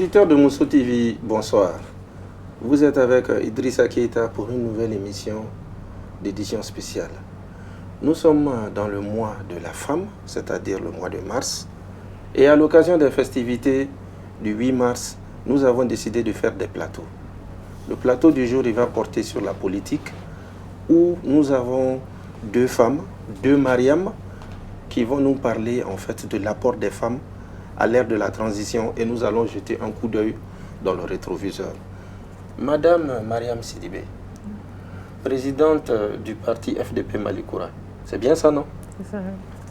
Auditeurs de Mousso TV, bonsoir. Vous êtes avec Idrissa Keita pour une nouvelle émission d'édition spéciale. Nous sommes dans le mois de la femme, c'est-à-dire le mois de mars. Et à l'occasion des festivités du 8 mars, nous avons décidé de faire des plateaux. Le plateau du jour, il va porter sur la politique, où nous avons deux femmes, deux Mariam, qui vont nous parler en fait de l'apport des femmes à l'ère de la transition, et nous allons jeter un coup d'œil dans le rétroviseur. Madame Mariam Sidibé, présidente du parti FDP Malikoura, c'est bien ça, non? C'est ça.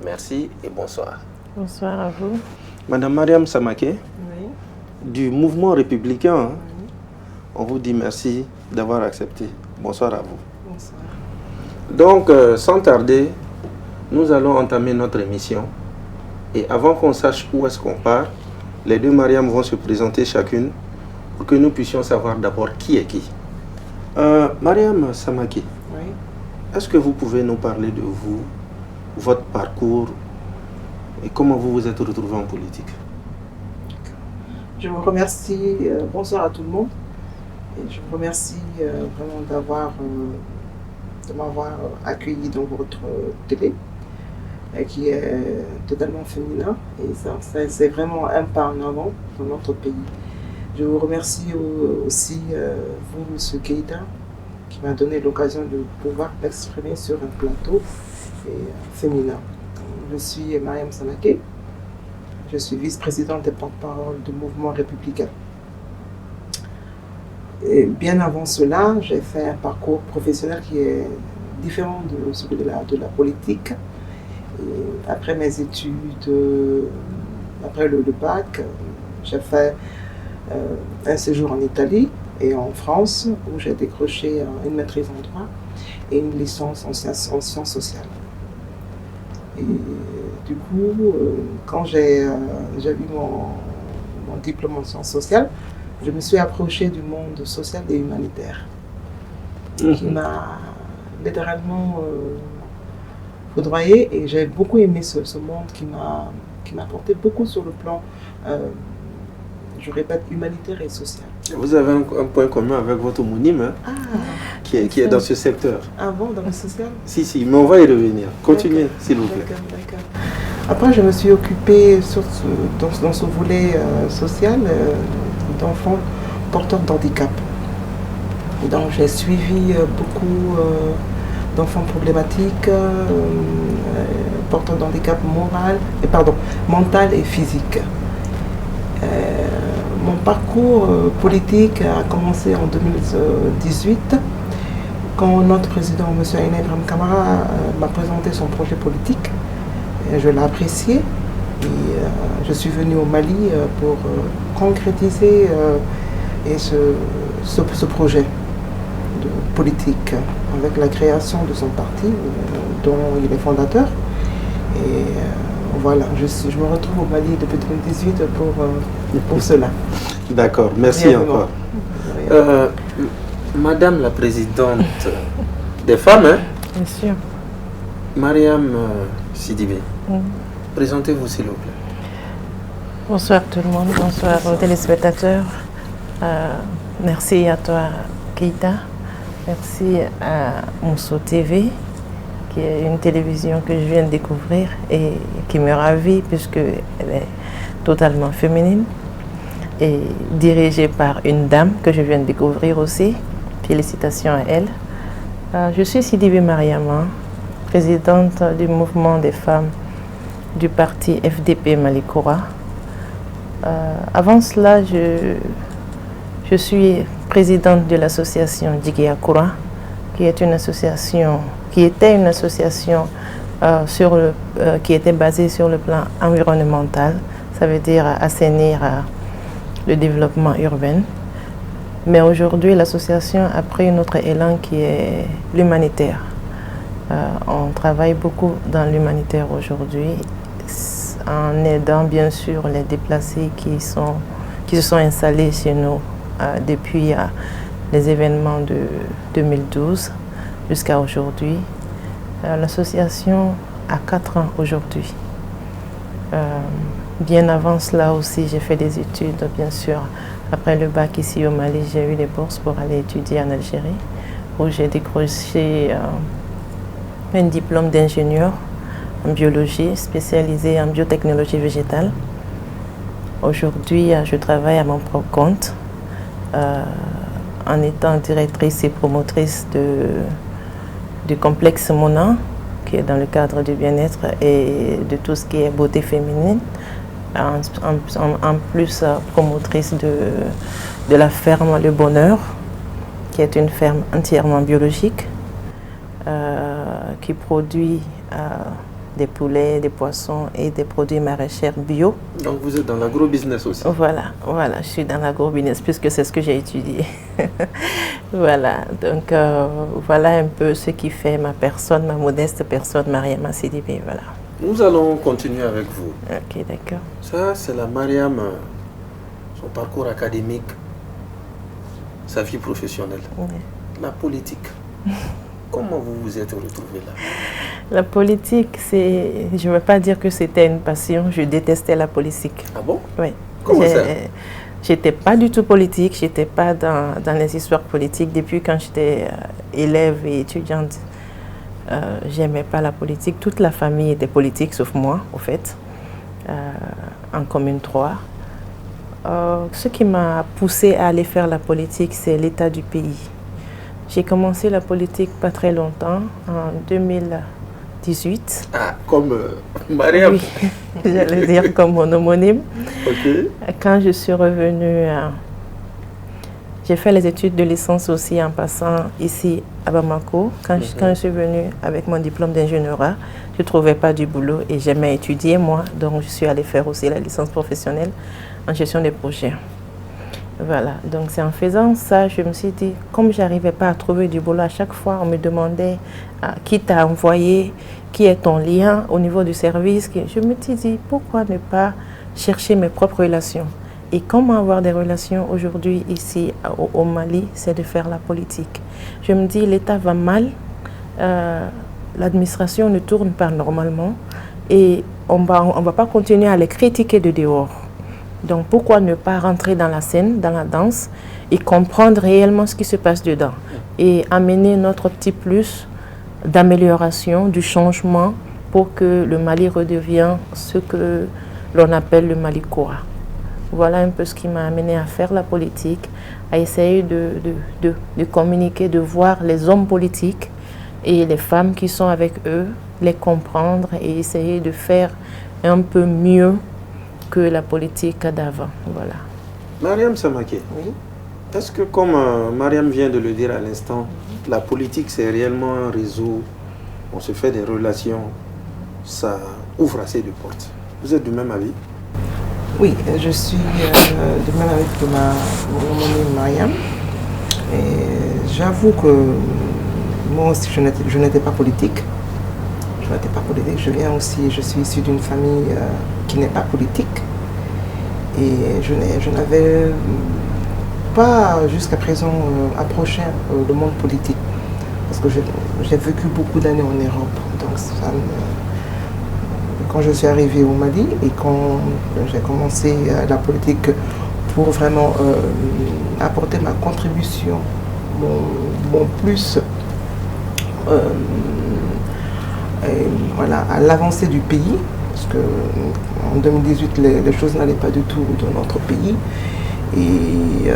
Merci et bonsoir. Bonsoir à vous. Madame Mariam Samaké, Oui. du mouvement républicain, hein, Oui. on vous dit merci d'avoir accepté. Bonsoir à vous. Bonsoir. Donc, sans tarder, nous allons entamer notre émission. Et avant qu'on sache où est-ce qu'on part, les deux Mariam vont se présenter chacune pour que nous puissions savoir d'abord qui est qui. Mariam Samaki, Oui. est-ce que vous pouvez nous parler de vous, votre parcours et comment vous vous êtes retrouvé en politique? Je vous remercie. Bonsoir à tout le monde. Et je vous remercie vraiment de m'avoir accueilli dans votre télé, qui est totalement féminin. Et ça c'est vraiment un pas en avant dans notre pays. Je vous remercie aussi, vous, M. Keita, qui m'a donné l'occasion de pouvoir m'exprimer sur un plateau féminin. Je suis Mariam Samaké. Je suis vice-présidente et porte-parole du mouvement républicain. Et bien avant cela, j'ai fait un parcours professionnel qui est différent de celui de la politique. Et après mes études, après le bac, j'ai fait un séjour en Italie et en France, où j'ai décroché une maîtrise en droit et une licence en sciences sociales. Et du coup, quand j'ai eu mon diplôme en sciences sociales, je me suis approchée du monde social et humanitaire, qui m'a littéralement foudroyée, et j'ai beaucoup aimé ce monde qui m'a apporté beaucoup sur le plan, je répète, humanitaire et social. Vous avez un point commun avec votre homonyme, hein, qui est dans ce secteur. Ah bon, dans le social? Si, mais on va y revenir. Continuez, s'il vous plaît. D'accord. Après, je me suis occupée dans ce volet social d'enfants porteurs d'handicap. Donc, j'ai suivi beaucoup d'enfants problématiques, porteurs d'handicap mental et physique. Mon parcours politique a commencé en 2018, quand notre président, M. Aïna Ibrahim Kamara, m'a présenté son projet politique. Je l'ai apprécié et je suis venue au Mali pour concrétiser ce projet de politique avec la création de son parti dont il est fondateur. Et voilà, je me retrouve au Mali depuis 2018 pour cela. D'accord, merci encore. Madame la présidente des femmes, hein? Bien sûr. Mariam Sidibé, présentez-vous s'il vous plaît. Bonsoir tout le monde, bonsoir aux téléspectateurs. Merci à toi Keita, merci à Mousso TV, qui est une télévision que je viens de découvrir et qui me ravit puisqu'elle est totalement féminine et dirigée par une dame que je viens de découvrir aussi. Félicitations à elle. Je suis Sidibé Mariama, présidente du mouvement des femmes du parti FDP Malikoura. Avant cela, je suis présidente de l'association Djigiakoura, qui était une association qui était basée sur le plan environnemental, ça veut dire assainir le développement urbain. Mais aujourd'hui, l'association a pris un autre élan qui est l'humanitaire. On travaille beaucoup dans l'humanitaire aujourd'hui, en aidant bien sûr les déplacés qui se sont installés chez nous depuis les événements de 2012 jusqu'à aujourd'hui. L'association a 4 ans aujourd'hui. bien avant cela aussi, j'ai fait des études, bien sûr. Après le bac ici au Mali, j'ai eu des bourses pour aller étudier en Algérie, où j'ai décroché un diplôme d'ingénieur en biologie, spécialisé en biotechnologie végétale. Aujourd'hui, je travaille à mon propre compte en étant directrice et promotrice du complexe Mona, qui est dans le cadre du bien-être et de tout ce qui est beauté féminine. En plus, promotrice de la ferme Le Bonheur, qui est une ferme entièrement biologique, qui produit des poulets, des poissons et des produits maraîchers bio. Donc vous êtes dans l'agro-business aussi? Voilà, je suis dans l'agro-business puisque c'est ce que j'ai étudié. Voilà, donc voilà un peu ce qui fait ma personne, ma modeste personne, Mariama Sidibé, voilà. Nous allons continuer avec vous. Ok, d'accord. Ça, c'est la Mariam, son parcours académique, sa vie professionnelle. Oui. La politique. Comment vous vous êtes retrouvée là? La politique, je ne veux pas dire que c'était une passion, je détestais la politique. Ah bon? Oui. Comment ça? J'étais pas du tout politique, j'étais pas dans les histoires politiques. Depuis quand j'étais élève et étudiante, j'aimais pas la politique. Toute la famille était politique, sauf moi, au fait, en commune 3. Ce qui m'a poussée à aller faire la politique, c'est l'état du pays. J'ai commencé la politique pas très longtemps, en 2018. Ah, comme Mariam? Oui, j'allais dire comme mon homonyme. Ok. Quand je suis revenue, j'ai fait les études de licence aussi en passant ici à Bamako. Quand je suis venue avec mon diplôme d'ingénieura, je ne trouvais pas du boulot et j'aimais étudier moi. Donc je suis allée faire aussi la licence professionnelle en gestion des projets. Voilà, donc c'est en faisant ça, je me suis dit, comme je n'arrivais pas à trouver du boulot, à chaque fois on me demandait qui t'a envoyé, qui est ton lien au niveau du service. Je me suis dit, pourquoi ne pas chercher mes propres relations? Et comment avoir des relations aujourd'hui ici au Mali, c'est de faire la politique. Je me dis, l'État va mal, l'administration ne tourne pas normalement et on va pas continuer à les critiquer de dehors. Donc pourquoi ne pas rentrer dans la scène, dans la danse et comprendre réellement ce qui se passe dedans et amener notre petit plus d'amélioration, du changement pour que le Mali redevienne ce que l'on appelle le Mali Koura. Voilà un peu ce qui m'a amené à faire la politique, à essayer de communiquer, de voir les hommes politiques et les femmes qui sont avec eux, les comprendre et essayer de faire un peu mieux que la politique d'avant. Voilà. Mariam Samaké, oui. Est-ce que, comme Mariam vient de le dire à l'instant, la politique c'est réellement un réseau, on se fait des relations, ça ouvre assez de portes? Vous êtes du même avis? Oui, je suis du même avis que mon amie Mariam. Et j'avoue que moi aussi je n'étais pas politique. Je suis issue d'une famille qui n'est pas politique. Et je n'avais pas jusqu'à présent approché le monde politique. Parce que j'ai vécu beaucoup d'années en Europe. Donc quand je suis arrivée au Mali et quand j'ai commencé la politique pour vraiment apporter ma contribution, mon plus voilà, à l'avancée du pays, parce qu'en 2018 les choses n'allaient pas du tout dans notre pays. Et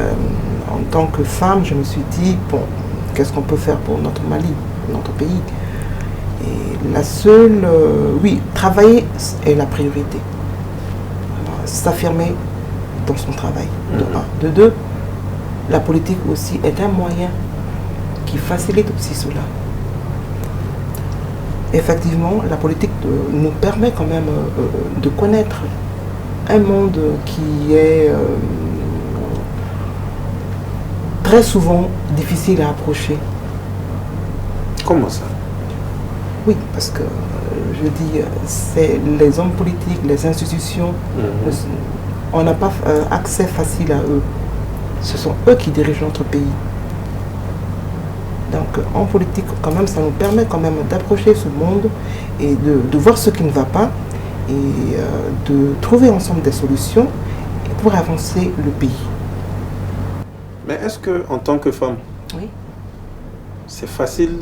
en tant que femme, je me suis dit, bon, qu'est-ce qu'on peut faire pour notre Mali, notre pays? Et la seule, oui, travailler est la priorité. S'affirmer dans son travail, de un. De deux, la politique aussi est un moyen qui facilite aussi cela. Effectivement, la politique nous permet quand même de connaître un monde qui est très souvent difficile à approcher. Comment ça? Oui, parce que je dis, c'est les hommes politiques, les institutions, on n'a pas accès facile à eux. Ce sont eux qui dirigent notre pays. Donc en politique, quand même, ça nous permet quand même d'approcher ce monde et de voir ce qui ne va pas et de trouver ensemble des solutions pour avancer le pays. Mais est-ce qu'en tant que femme, Oui. c'est facile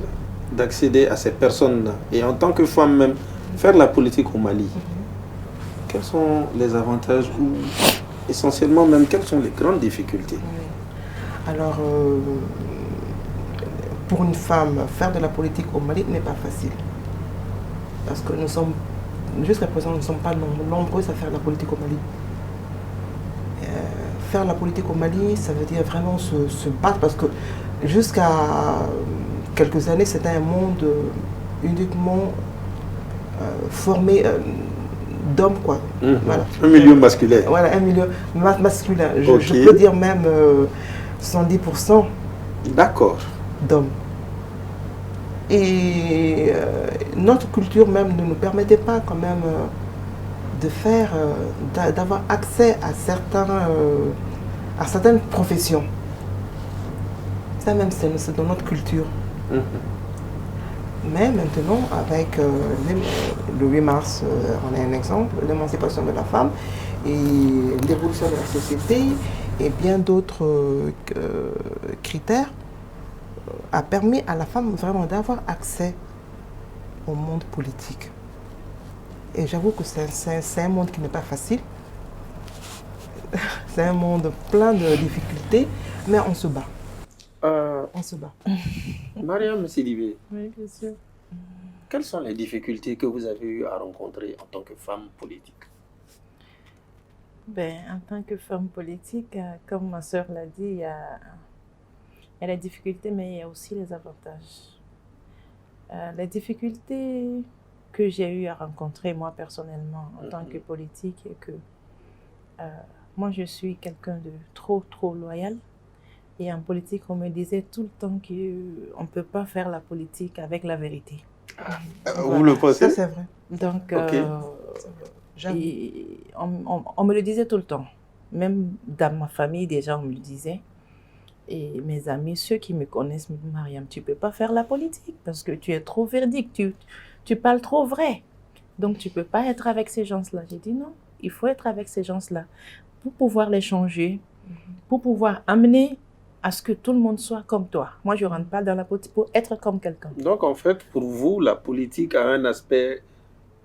d'accéder à ces personnes-là? Et en tant que femme même, faire la politique au Mali, quels sont les avantages ou essentiellement même, quelles sont les grandes difficultés? Alors, pour une femme, faire de la politique au Mali n'est pas facile. Parce que nous sommes, jusqu'à présent, nous ne sommes pas nombreux à faire la politique au Mali. Faire la politique au Mali, ça veut dire vraiment se battre, parce que jusqu'à quelques années, c'était un monde uniquement formé d'hommes, quoi. Voilà. Un milieu masculin. Voilà, un milieu masculin. Je peux dire même 110% D'accord. D'hommes. Et notre culture même ne nous permettait pas quand même de faire, d'avoir accès à certaines professions. Ça même, c'est dans notre culture. Mais maintenant, avec le 8 mars, on a un exemple, l'émancipation de la femme et l'évolution de la société et bien d'autres critères, a permis à la femme vraiment d'avoir accès au monde politique. Et j'avoue que c'est un monde qui n'est pas facile. C'est un monde plein de difficultés, mais on se bat. On se bat. Mariam Sidibé. Oui, bien sûr. Quelles sont les difficultés que vous avez eu à rencontrer en tant que femme politique? Ben, en tant que femme politique, comme ma soeur l'a dit, il y a les difficultés, mais il y a aussi les avantages. Les difficultés que j'ai eu à rencontrer moi personnellement en tant que politique, est que moi je suis quelqu'un de trop loyal. Et en politique, on me disait tout le temps qu'on ne peut pas faire la politique avec la vérité. Vous le pensez? Ça, c'est vrai. Donc, Okay. on me le disait tout le temps. Même dans ma famille, déjà, on me le disait. Et mes amis, ceux qui me connaissent, me disent, Mariam, tu ne peux pas faire la politique parce que tu es trop véridique, tu parles trop vrai. Donc, tu ne peux pas être avec ces gens-là. J'ai dit non, il faut être avec ces gens-là pour pouvoir les changer, pour pouvoir amener à ce que tout le monde soit comme toi. Moi, je ne rentre pas dans la politique pour être comme quelqu'un. Donc, en fait, pour vous, la politique a un aspect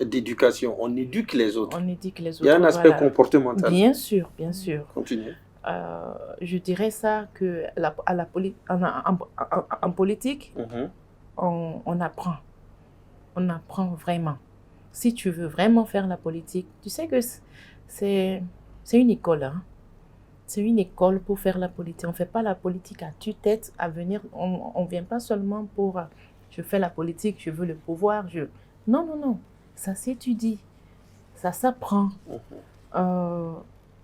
d'éducation. On éduque les autres. On éduque les autres. Il y a un aspect comportemental. Bien sûr, bien sûr. Continuez. Je dirais ça que en politique, on apprend. On apprend vraiment. Si tu veux vraiment faire la politique, tu sais que c'est une école. Hein? C'est une école pour faire la politique. On ne fait pas la politique à tue-tête, à venir. On ne vient pas seulement pour je fais la politique, je veux le pouvoir. Non, non, non. Ça s'étudie. Ça s'apprend.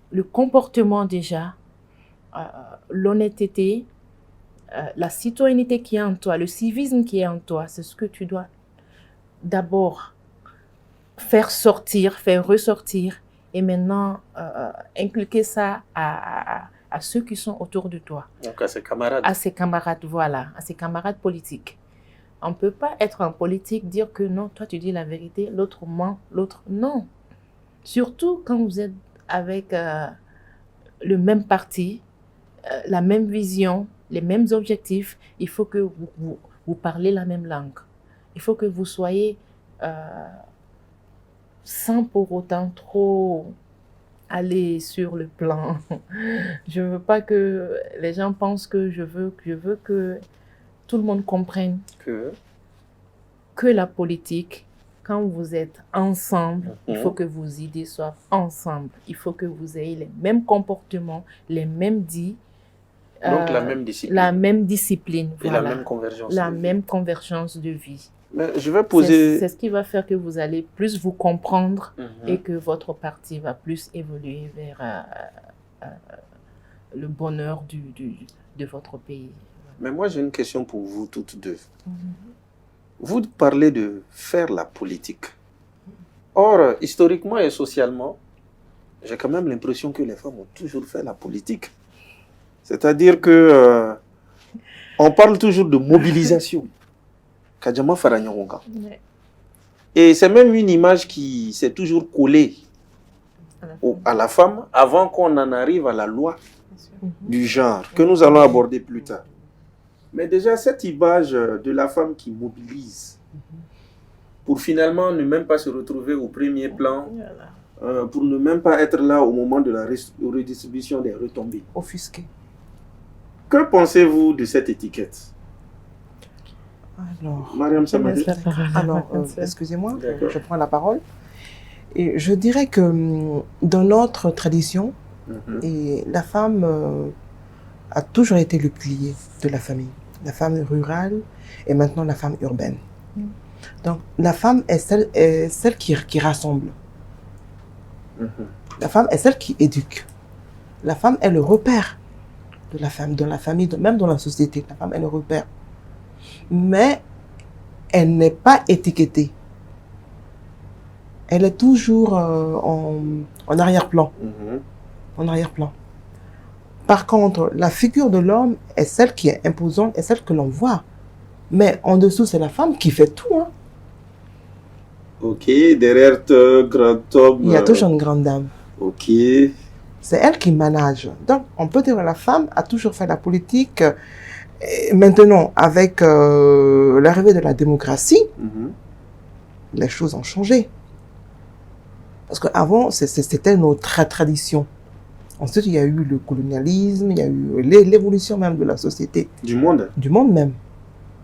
Le comportement déjà, l'honnêteté, la citoyenneté qui est en toi, le civisme qui est en toi, c'est ce que tu dois d'abord faire sortir, faire ressortir et maintenant inculquer ça à ceux qui sont autour de toi. Donc à ses camarades. À ses camarades, voilà, à ses camarades politiques. On ne peut pas être en politique, dire que non, toi tu dis la vérité, l'autre ment, l'autre non. Surtout quand vous êtes avec le même parti, la même vision, les mêmes objectifs, il faut que vous parlez la même langue. Il faut que vous soyez sans pour autant trop aller sur le plan. Je ne veux pas que les gens pensent que je veux que tout le monde comprenne que la politique, quand vous êtes ensemble, il faut que vos idées soient ensemble. Il faut que vous ayez les mêmes comportements, les mêmes dits. Donc la même discipline. La même discipline, et voilà. la même convergence. La même convergence de vie. Mais je vais poser... C'est ce qui va faire que vous allez plus vous comprendre et que votre parti va plus évoluer vers le bonheur de votre pays. Mais moi, j'ai une question pour vous toutes deux. Vous parlez de faire la politique. Or, historiquement et socialement, j'ai quand même l'impression que les femmes ont toujours fait la politique. C'est-à-dire que on parle toujours de mobilisation. Et c'est même une image qui s'est toujours collée à la femme avant qu'on en arrive à la loi du genre, que nous allons aborder plus tard. Mais déjà, cette image de la femme qui mobilise pour finalement ne même pas se retrouver au premier plan, pour ne même pas être là au moment de la redistribution des retombées. Offusqué. Que pensez-vous de cette étiquette? Alors, Mariam Samadé. Excusez-moi, je prends la parole. Et je dirais que dans notre tradition, et la femme a toujours été le pilier de la famille. La femme rurale et maintenant la femme urbaine. Donc la femme est celle qui rassemble. La femme est celle qui éduque. La femme est le repère de la femme, dans la famille, même dans la société. La femme est le repère. Mais elle n'est pas étiquetée. Elle est toujours en arrière-plan. En arrière-plan. Par contre, la figure de l'homme est celle qui est imposante et celle que l'on voit. Mais en dessous, c'est la femme qui fait tout. Hein. Ok, derrière ce grand homme. Il y a toujours une grande dame. Ok. C'est elle qui manage. Donc, on peut dire que la femme a toujours fait la politique. Et maintenant, avec l'arrivée de la démocratie, les choses ont changé. Parce qu'avant, c'était notre tradition. Ensuite, il y a eu le colonialisme, il y a eu l'évolution même de la société. Du monde. Du monde même.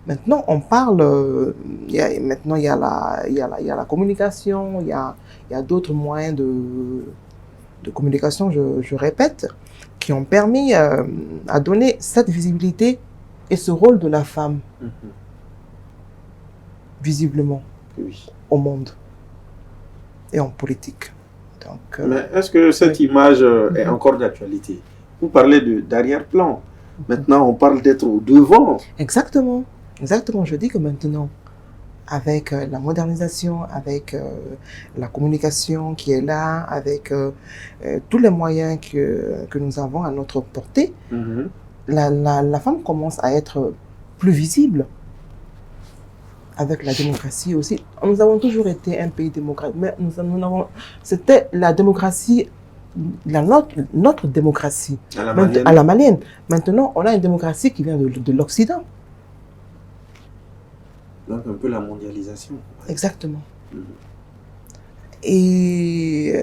Maintenant, on parle, il y a la communication, il y a d'autres moyens de communication, je répète, qui ont permis à donner cette visibilité et ce rôle de la femme, visiblement, au monde et en politique. Donc, mais est-ce que cette image est encore d'actualité? Vous parlez d'arrière-plan. Maintenant, on parle d'être au devant. Exactement. Exactement. Je dis que maintenant, avec la modernisation, avec la communication qui est là, avec tous les moyens que nous avons à notre portée, la femme commence à être plus visible. Avec la démocratie aussi. Nous avons toujours été un pays démocratique, mais c'était la démocratie, notre démocratie, à la malienne. Maintenant, on a une démocratie qui vient de l'Occident. Donc un peu la mondialisation. Exactement. Et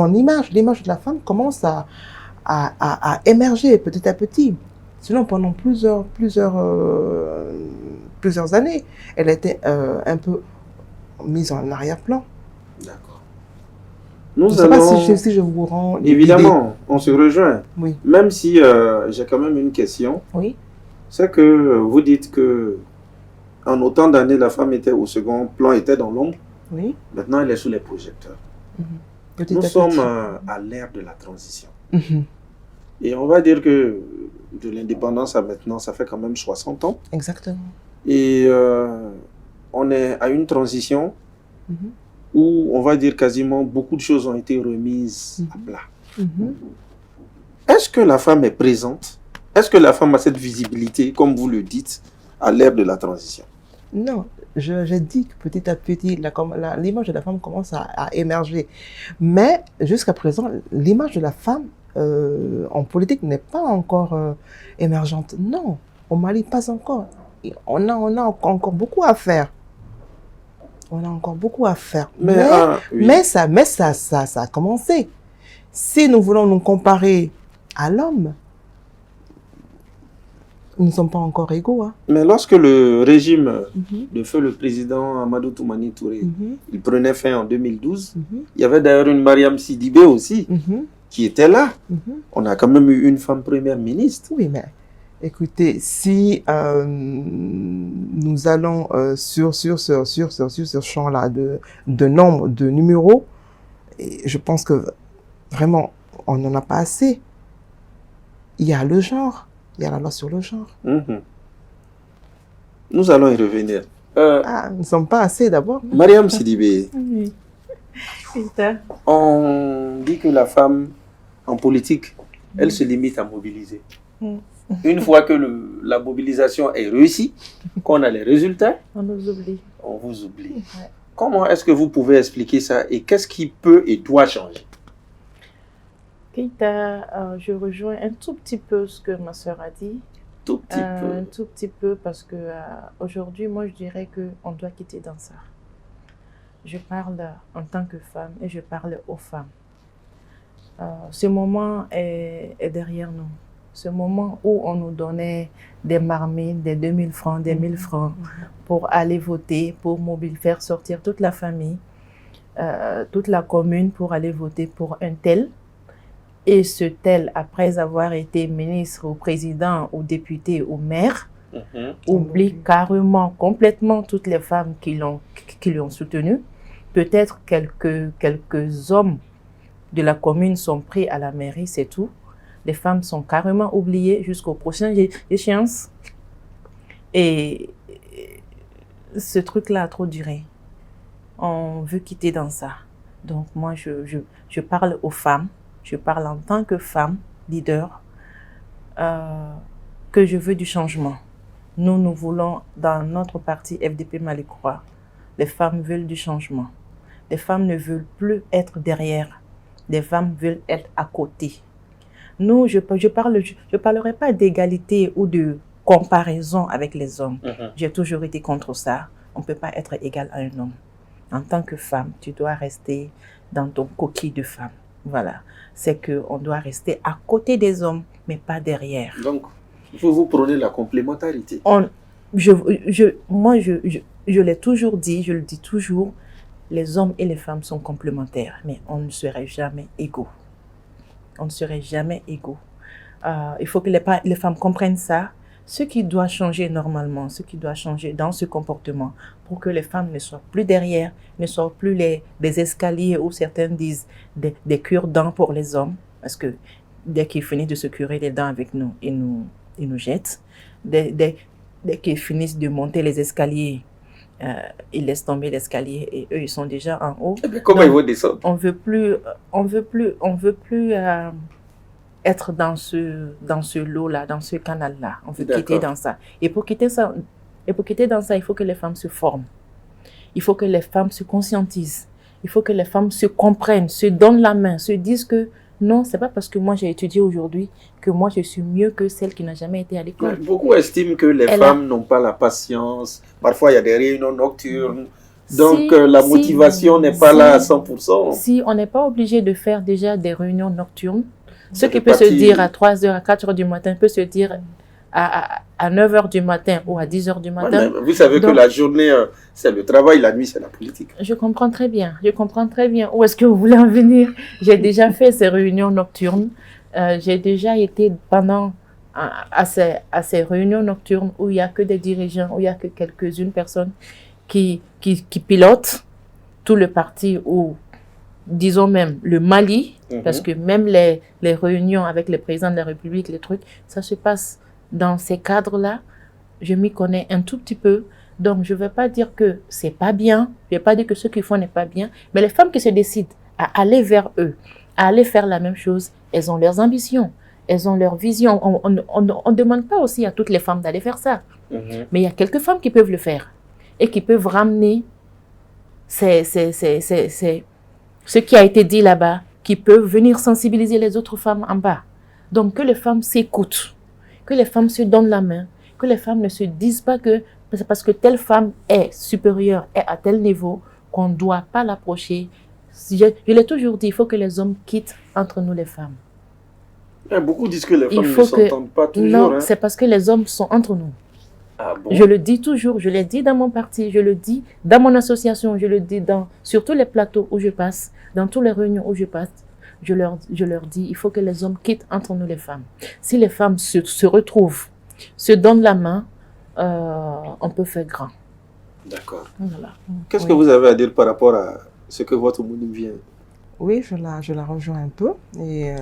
l'image de la femme commence à émerger petit à petit. Sinon, pendant plusieurs années, elle était un peu mise en arrière-plan. D'accord. Je ne sais pas si je vous rends évidemment, idée. On se rejoint. Oui. Même si j'ai quand même une question. Oui. C'est que vous dites que en autant d'années, la femme était au second plan, était dans l'ombre. Oui. Maintenant, elle est sous les projecteurs. Nous sommes à l'ère de la transition. Et on va dire que de l'indépendance à maintenant, ça fait quand même 60 ans. Exactement. Et on est à une transition où on va dire quasiment beaucoup de choses ont été remises à plat. Est-ce que la femme est présente? Est-ce que la femme a cette visibilité, comme vous le dites, à l'ère de la transition? Non, je dis que petit à petit, l'image de la femme commence à émerger. Mais jusqu'à présent, l'image de la femme en politique n'est pas encore émergente. Non, au Mali, pas encore. On a encore beaucoup à faire. On a encore beaucoup à faire. Mais ça a commencé. Si nous voulons nous comparer à l'homme, nous ne sommes pas encore égaux. Hein. Mais lorsque le régime de feu le président Amadou Toumani Touré, il prenait fin en 2012, il y avait d'ailleurs une Mariam Sidibé aussi qui était là. On a quand même eu une femme première ministre. Oui, mais écoutez, si nous allons sur ce champ-là de nombre de numéros, et je pense que vraiment, on n'en a pas assez. Il y a le genre. Il y a la loi sur le genre. Nous allons y revenir. Nous ne sommes pas assez d'abord. Mariam Sidibé, Oui. On dit que la femme en politique, elle se limite à mobiliser. Une fois que la mobilisation est réussie, qu'on a les résultats, on nous oublie. On vous oublie. Ouais. Comment est-ce que vous pouvez expliquer ça et qu'est-ce qui peut et doit changer? Keita, je rejoins un tout petit peu ce que ma sœur a dit. Tout petit peu. Un tout petit peu parce que aujourd'hui, moi, je dirais qu'on doit quitter dans ça. Je parle en tant que femme et je parle aux femmes. Ce moment est derrière nous. Ce moment où on nous donnait des marmites, des 2000 francs, des 1000 francs pour aller voter, pour faire sortir toute la famille, toute la commune pour aller voter pour un tel. Et ce tel, après avoir été ministre ou président ou député ou maire, oublie carrément, complètement toutes les femmes qui l'ont soutenu. Peut-être quelques hommes de la commune sont pris à la mairie, c'est tout. Les femmes sont carrément oubliées jusqu'aux prochaines échéances. Et ce truc-là a trop duré. On veut quitter dans ça. Donc moi, je parle aux femmes. Je parle en tant que femme, leader, que je veux du changement. Nous voulons, dans notre parti FDP Malécois, les femmes veulent du changement. Les femmes ne veulent plus être derrière. Les femmes veulent être à côté. Nous, je parlerai pas d'égalité ou de comparaison avec les hommes. J'ai toujours été contre ça. On ne peut pas être égal à un homme. En tant que femme, tu dois rester dans ton coquille de femme. Voilà. C'est qu'on doit rester à côté des hommes, mais pas derrière. Donc, vous prenez la complémentarité. Moi, je l'ai toujours dit, je le dis toujours, les hommes et les femmes sont complémentaires, mais on ne serait jamais égaux. On ne serait jamais égaux. Il faut que les femmes comprennent ça. Ce qui doit changer normalement, ce qui doit changer dans ce comportement pour que les femmes ne soient plus derrière, ne soient plus des escaliers où certains disent des cure-dents pour les hommes, parce que dès qu'ils finissent de se curer les dents avec nous, ils nous jettent. Dès qu'ils finissent de monter les escaliers, ils laissent tomber l'escalier et eux, ils sont déjà en haut. Mais comment ils vont descendre? On veut plus être dans ce lot-là, dans ce canal-là. On veut quitter dans ça. Et pour quitter dans ça, il faut que les femmes se forment. Il faut que les femmes se conscientisent. Il faut que les femmes se comprennent, se donnent la main, se disent que non, c'est pas parce que moi j'ai étudié aujourd'hui que moi je suis mieux que celle qui n'a jamais été à l'école. Beaucoup estiment que les femmes n'ont pas la patience. Parfois, il y a des réunions nocturnes. Donc, la motivation n'est pas là à 100%. Si on n'est pas obligé de faire déjà des réunions nocturnes, ce qui peut se dire à 3h, à 4h du matin, peut se dire à 9h du matin ou à 10h du matin. Ouais, vous savez que la journée, c'est le travail, la nuit, c'est la politique. Je comprends très bien. Où est-ce que vous voulez en venir? J'ai déjà fait ces réunions nocturnes. J'ai déjà été à ces réunions nocturnes où il n'y a que des dirigeants, où il n'y a que quelques-unes personnes qui pilotent tout le parti ou disons même le Mali, parce que même les réunions avec les présidents de la République, les trucs, ça se passe dans ces cadres-là. Je m'y connais un tout petit peu, donc je ne vais pas dire que c'est pas bien, je ne vais pas dire que ce qu'ils font n'est pas bien, mais les femmes qui se décident à aller vers eux, à aller faire la même chose, elles ont leurs ambitions, elles ont leurs visions. On ne demande pas aussi à toutes les femmes d'aller faire ça, mais il y a quelques femmes qui peuvent le faire et qui peuvent ramener ce qui a été dit là-bas, qui peuvent venir sensibiliser les autres femmes en bas. Donc, que les femmes s'écoutent, que les femmes se donnent la main, que les femmes ne se disent pas que c'est parce que telle femme est supérieure, est à tel niveau, qu'on ne doit pas l'approcher. Je l'ai toujours dit, il faut que les hommes quittent entre nous les femmes. Beaucoup disent que les femmes ne s'entendent pas toujours. Non, c'est parce que les hommes sont entre nous. Ah bon? Je le dis toujours, je l'ai dit dans mon parti, je le dis dans mon association, je le dis sur tous les plateaux où je passe, dans toutes les réunions où je passe, je leur dis, il faut que les hommes quittent entre nous les femmes. Si les femmes se retrouvent, se donnent la main, on peut faire grand. D'accord. Voilà. Qu'est-ce que vous avez à dire par rapport à ce que votre mouni vient? Oui, je la rejoins un peu et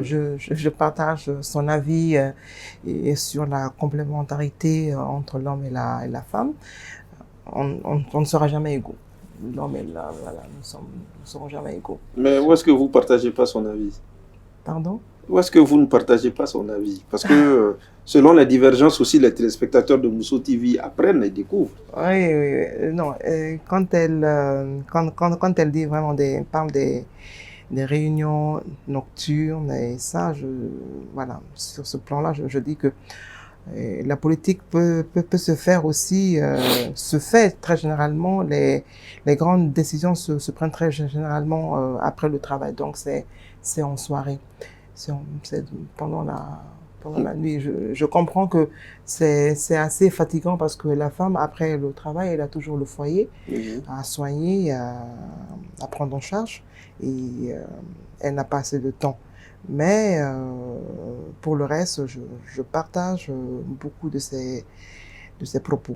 je partage son avis et sur la complémentarité entre l'homme et la femme. On ne sera jamais égaux. L'homme et nous ne serons jamais égaux. Mais où est-ce que vous ne partagez pas son avis? Pardon? Ou est-ce que vous ne partagez pas son avis? Parce que selon la divergence aussi, les téléspectateurs de Mousso TV apprennent et découvrent. Oui. Non, quand elle dit vraiment parle des réunions nocturnes et ça, voilà, sur ce plan-là, je dis que la politique peut se faire aussi, se fait très généralement, les grandes décisions se prennent très généralement après le travail, donc c'est en soirée, c'est pendant la nuit. Je comprends que c'est assez fatigant parce que la femme, après le travail, elle a toujours le foyer à soigner, à prendre en charge et elle n'a pas assez de temps. Mais pour le reste, je partage beaucoup de ces propos.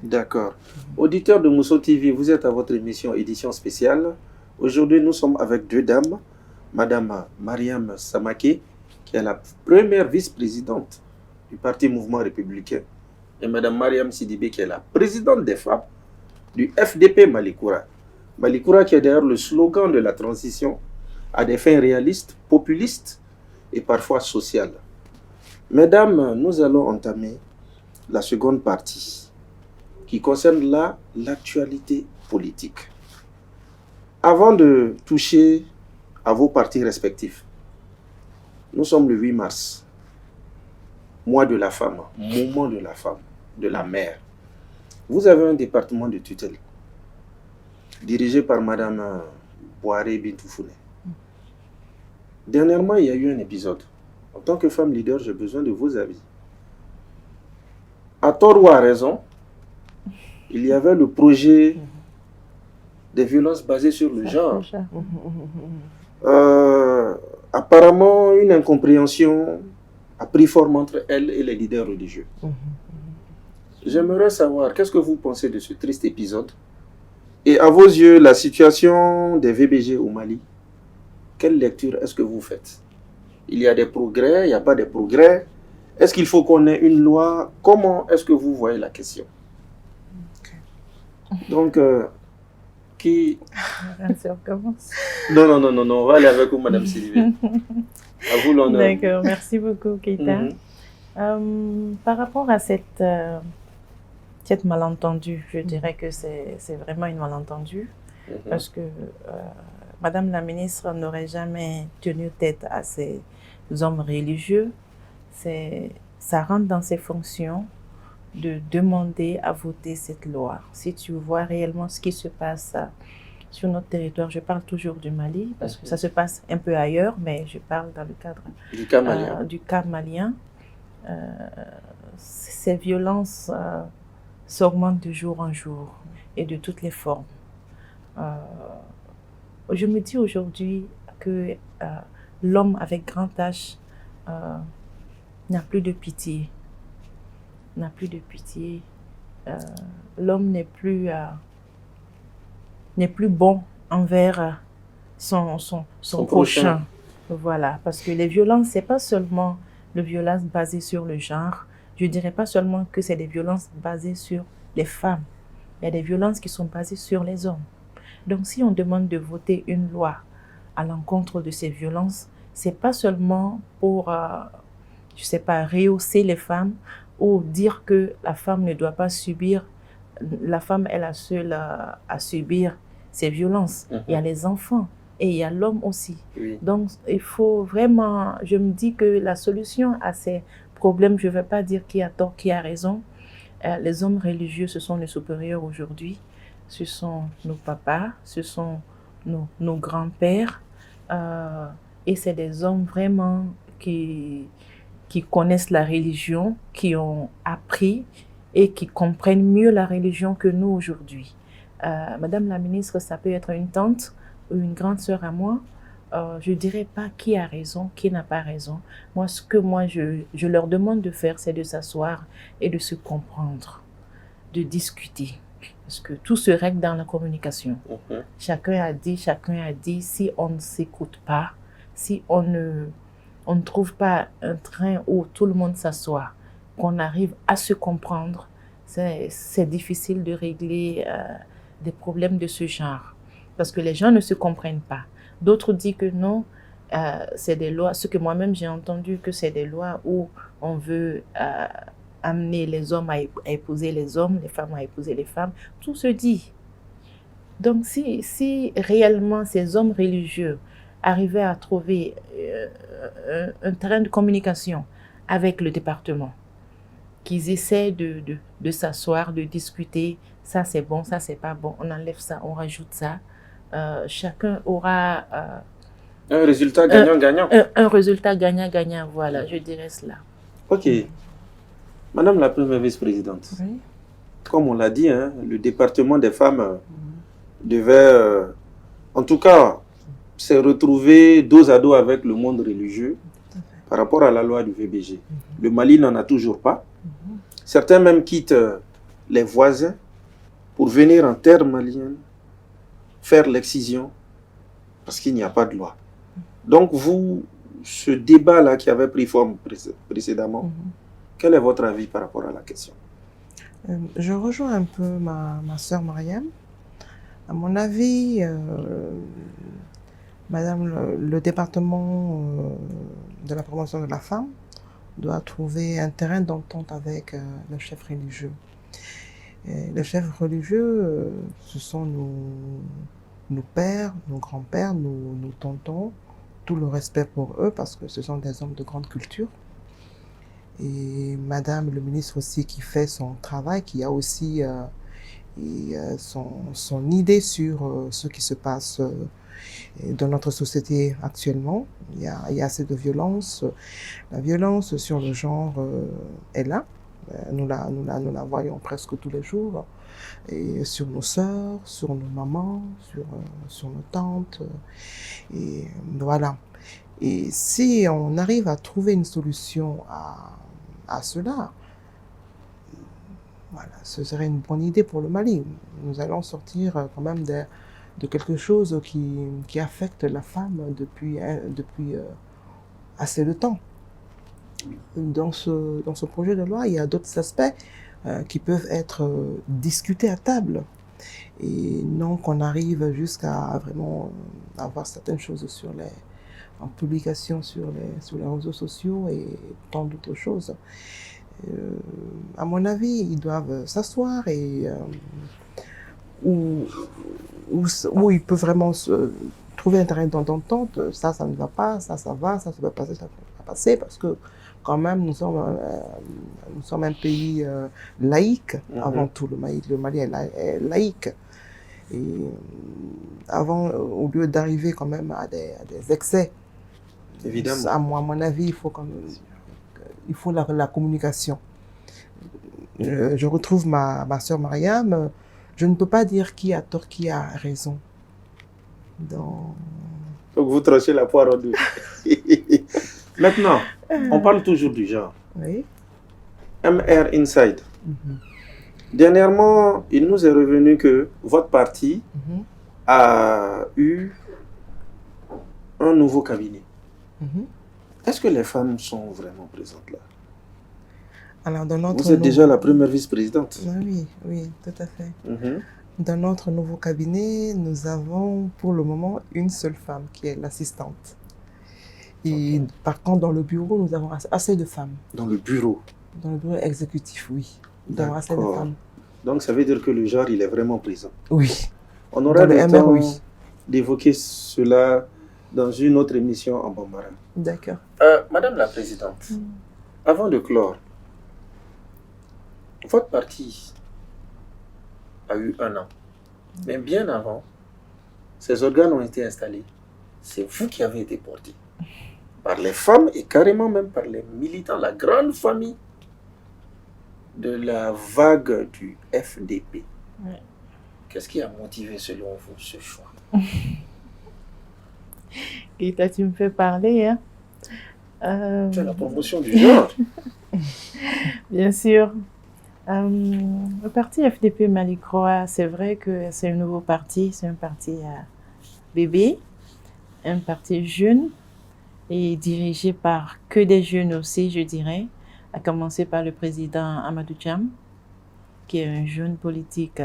D'accord. Auditeurs de Mousso TV, vous êtes à votre émission édition spéciale. Aujourd'hui, nous sommes avec deux dames. Madame Mariam Samaké, qui est la première vice-présidente du Parti Mouvement Républicain, et Madame Mariam Sidibé, qui est la présidente des femmes du FDP Malikoura. Malikoura qui est d'ailleurs le slogan de la transition à des fins réalistes, populistes et parfois sociales. Mesdames, nous allons entamer la seconde partie qui concerne l'actualité politique. Avant de toucher à vos partis respectifs, nous sommes le 8 mars, mois de la femme, moment de la femme, de la mère. Vous avez un département de tutelle dirigé par Madame Boaré Bintoufouné. Dernièrement, il y a eu un épisode. En tant que femme leader, j'ai besoin de vos avis. À tort ou à raison, il y avait le projet des violences basées sur le genre. Apparemment, une incompréhension a pris forme entre elle et les leaders religieux. J'aimerais savoir, qu'est-ce que vous pensez de ce triste épisode? Et à vos yeux, la situation des VBG au Mali, quelle lecture est-ce que vous faites? Il y a des progrès, il n'y a pas de progrès? Est-ce qu'il faut qu'on ait une loi? Comment est-ce que vous voyez la question? Donc, qui... Non, on va aller avec vous, Madame Sylvie. À vous l'honneur. D'accord, merci beaucoup, Keita. Par rapport à cette malentendu, je dirais que c'est vraiment une malentendue, parce que Madame la ministre n'aurait jamais tenu tête à ces hommes religieux. Ça rentre dans ses fonctions de demander à voter cette loi. Si tu vois réellement ce qui se passe sur notre territoire, je parle toujours du Mali, parce que ça se passe un peu ailleurs, mais je parle dans le cadre du cas malien. Ces violences s'augmentent de jour en jour et de toutes les formes. Je me dis aujourd'hui que l'homme avec grand H n'a plus de pitié. N'a plus de pitié. L'homme n'est plus bon envers son prochain. Voilà, parce que les violences, c'est pas seulement les violences basées sur le genre. Je dirais pas seulement que c'est des violences basées sur les femmes. Il y a des violences qui sont basées sur les hommes. Donc, si on demande de voter une loi à l'encontre de ces violences, c'est pas seulement pour, je sais pas, rehausser les femmes ou dire que la femme ne doit pas subir, la femme est la seule à subir ces violences. Il y a les enfants et il y a l'homme aussi. Donc, il faut vraiment, je me dis que la solution à ces problèmes, je ne vais pas dire qui a tort, qui a raison. Les hommes religieux, ce sont les supérieurs aujourd'hui. Ce sont nos papas, ce sont nos grands-pères. Et c'est des hommes vraiment qui connaissent la religion, qui ont appris et qui comprennent mieux la religion que nous aujourd'hui. Madame la ministre, ça peut être une tante ou une grande sœur à moi. Je ne dirais pas qui a raison, qui n'a pas raison. Ce que je leur demande de faire, c'est de s'asseoir et de se comprendre, de discuter. Parce que tout se règle dans la communication. Chacun a dit, si on ne s'écoute pas, si on ne trouve pas un train où tout le monde s'assoit, qu'on arrive à se comprendre, c'est difficile de régler des problèmes de ce genre. Parce que les gens ne se comprennent pas. D'autres disent que non, c'est des lois, ce que moi-même j'ai entendu, que c'est des lois où on veut amener les hommes à épouser les hommes, les femmes à épouser les femmes. Tout se dit. Donc, si réellement ces hommes religieux arrivaient à trouver un terrain de communication avec le département, qu'ils essaient de s'asseoir, de discuter, ça c'est bon, ça c'est pas bon, on enlève ça, on rajoute ça, chacun aura un résultat gagnant-gagnant. Un résultat gagnant-gagnant, voilà, je dirais cela. Ok. Madame la première vice-présidente, Oui. comme on l'a dit, hein, le département des femmes devait, en tout cas, se retrouver dos à dos avec le monde religieux par rapport à la loi du VBG. Le Mali n'en a toujours pas. Certains même quittent les voisins pour venir en terre malienne faire l'excision parce qu'il n'y a pas de loi. Donc vous, ce débat-là qui avait pris forme précédemment, quel est votre avis par rapport à la question? Je rejoins un peu ma sœur Mariam. À mon avis, Madame, le département de la promotion de la femme doit trouver un terrain d'entente avec le chef religieux. Et le chef religieux, ce sont nos pères, nos grands-pères, nos tontons, tout le respect pour eux parce que ce sont des hommes de grande culture. Et Madame le ministre aussi qui fait son travail, qui a aussi son idée sur ce qui se passe dans notre société actuellement. Il y a assez de violence. La violence sur le genre est là. Nous la voyons presque tous les jours. Et sur nos sœurs, sur nos mamans, sur nos tantes. Et voilà. Et si on arrive à trouver une solution à cela, voilà, ce serait une bonne idée pour le Mali. Nous allons sortir quand même de quelque chose qui affecte la femme depuis assez de temps. Dans ce projet de loi, il y a d'autres aspects qui peuvent être discutés à table. Et non qu'on arrive jusqu'à vraiment avoir certaines choses en publication sur les réseaux sociaux et tant d'autres choses. À mon avis, ils doivent s'asseoir et où ils peuvent vraiment trouver un terrain d'entente. Ça ne va pas, ça va, ça va passer, ça va passer, parce que quand même, nous sommes un pays laïque, avant tout. Le Mali est laïque. Et avant, au lieu d'arriver quand même à des excès, évidemment, à mon avis, il faut la communication. Je retrouve ma sœur Mariam. Je ne peux pas dire qui a tort, qui a raison. Donc vous tranchez la poire en deux. Maintenant, on parle toujours du genre. Oui. MR Inside. Dernièrement, il nous est revenu que votre parti a eu un nouveau cabinet. Est-ce que les femmes sont vraiment présentes là? Alors, vous êtes déjà la première vice-présidente. Oui, tout à fait. Dans notre nouveau cabinet, nous avons pour le moment une seule femme qui est l'assistante. Et par contre, dans le bureau, nous avons assez de femmes. Dans le bureau? Dans le bureau exécutif, oui. Nous avons assez de femmes. Donc, ça veut dire que le genre, il est vraiment présent? Oui. On aura le temps d'évoquer cela dans une autre émission en Bambara. D'accord. Madame la Présidente, avant de clore, votre parti a eu 1 an. Mais bien avant, ces organes ont été installés. C'est vous qui avez été porté par les femmes et carrément même par les militants, la grande famille de la vague du FDP. Ouais. Qu'est-ce qui a motivé selon vous ce choix? Et toi, tu me fais parler, hein? C'est la promotion du genre. Bien sûr. Le parti FDP Mali-Croix, c'est vrai que c'est un nouveau parti, c'est un parti bébé, un parti jeune et dirigé par que des jeunes aussi, je dirais, à commencer par le président Amadou Thiam, qui est un jeune politique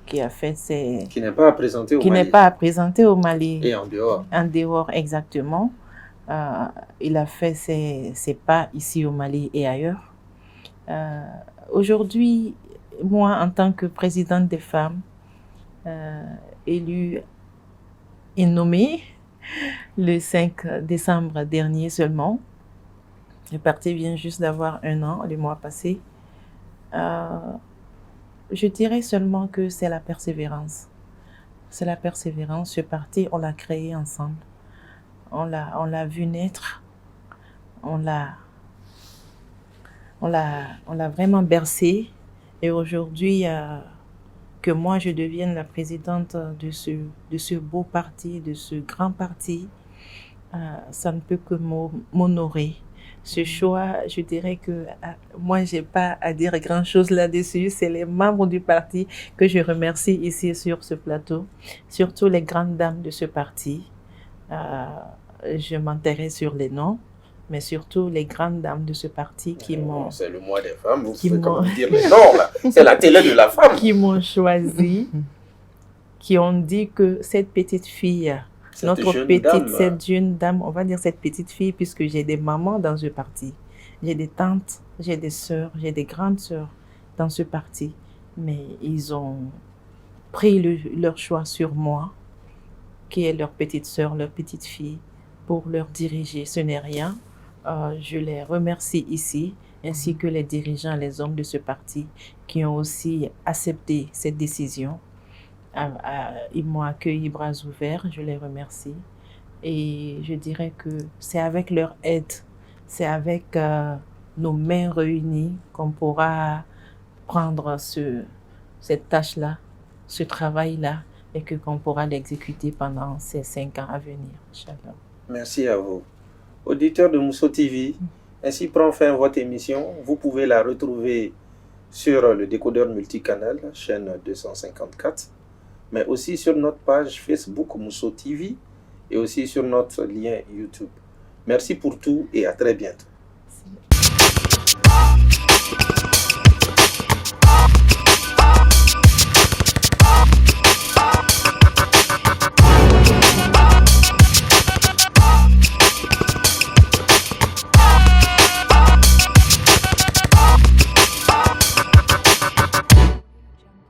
qui a fait ses... Qui n'est pas à présenter au Mali. Qui n'est pas à présenter au Mali. Et en dehors. En dehors, exactement. Il a fait ses pas ici au Mali et ailleurs. Aujourd'hui, moi, en tant que présidente des femmes, élue et nommée le 5 décembre dernier seulement, le parti vient juste d'avoir 1 an, le mois passé, je dirais seulement que c'est la persévérance. C'est la persévérance. Ce parti, on l'a créé ensemble. On l'a vu naître. On l'a vraiment bercé. Et aujourd'hui, que moi je devienne la présidente de ce beau parti, de ce grand parti, ça ne peut que m'honorer. Ce choix, je dirais que moi, je n'ai pas à dire grand-chose là-dessus. C'est les membres du parti que je remercie ici sur ce plateau, surtout les grandes dames de ce parti. Je m'intéresse sur les noms, mais surtout les grandes dames de ce parti qui m'ont... C'est le mois des femmes, vous pouvez comment dire les noms, là. C'est la télé de la femme. Qui m'ont choisi, qui ont dit que cette petite fille... Cette jeune dame, on va dire cette petite fille, puisque j'ai des mamans dans ce parti. J'ai des tantes, j'ai des sœurs, j'ai des grandes sœurs dans ce parti. Mais ils ont pris leur choix sur moi, qui est leur petite sœur, leur petite fille, pour leur diriger. Ce n'est rien. Je les remercie ici, ainsi que les dirigeants, les hommes de ce parti, qui ont aussi accepté cette décision. Ils m'ont accueilli bras ouverts, je les remercie. Et je dirais que c'est avec leur aide, c'est avec nos mains réunies qu'on pourra prendre cette tâche-là, ce travail-là, et qu'on pourra l'exécuter pendant ces 5 ans à venir. Inch'Allah. Merci à vous. Auditeurs de Mousso TV, ainsi prend fin votre émission. Vous pouvez la retrouver sur le décodeur multicanal, chaîne 254. Mais aussi sur notre page Facebook Mousso TV et aussi sur notre lien YouTube. Merci pour tout et à très bientôt.